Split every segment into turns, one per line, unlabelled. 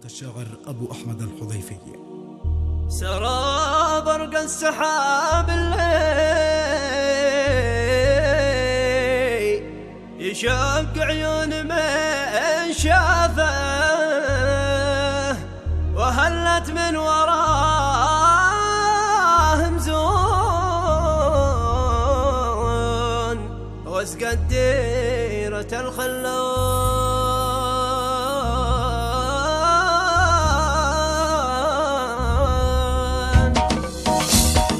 الشاعر أبو أحمد الحذيفي.
سرى برق السحاب الليل يشق عيون من شافه، وهلت من وراه مزون واسقت ديرة الخلون.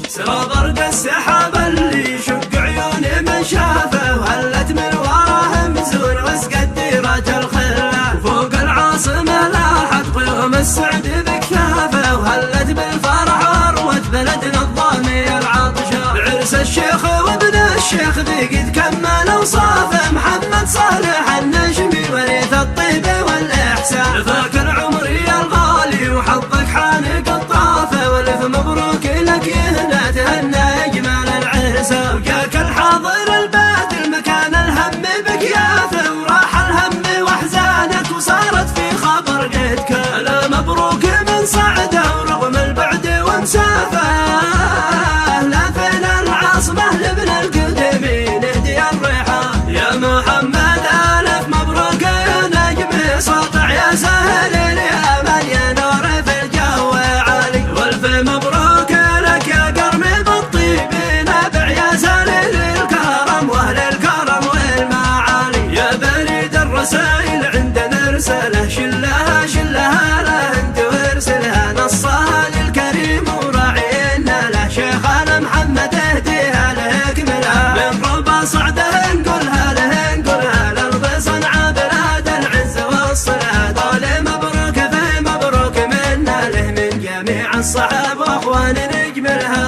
سرى برق السحاب اللي يشق عيون من شافه، وهلت من وراه مزون واسقت ديرة الخلان. فوق العاصمة لاحت قيوم السعد بكثافه، وهلت بالفرح وروت بلدنا الضامي العطشة. بعرس الشيخ وابن الشيخ ذي قد كمل اوصافه، محمد صالح النجمي وريث الطيب والاحسان. فاك العمر يا الغالي وحظك حانق الطافه، والف مبروك لك يهنا تهنى اجمل العرسه. وجاك الحاضر الباد المكان الهم بقياثه، وراح الهم واحزانك وصارت في خبر قدك. لا مبروك من صعده ورغم البعد ومسافه، لا فين العاصمه لابن القدمي نهدي الريحان. يا محمد الف مبروك يا نجم ساطع يا سهل يا مليان نور في الجو عالي. والف مبروك لك يا قرن بالطيب نابع يا سليل الكرم واهل الكرم والمعالي. يا بريد الرسائل عندنا ارسله، شلها شلها له انت وارسلها، نصها للكريم وراعينا له. شيخنا محمد اهديها له اكملها، من ربع صعده نقولها له نقولها، لارض صنعاء بلاد العز والصلاه. طال مبروك في مبروك منا له من جميع الصحاب واخوان نجملها.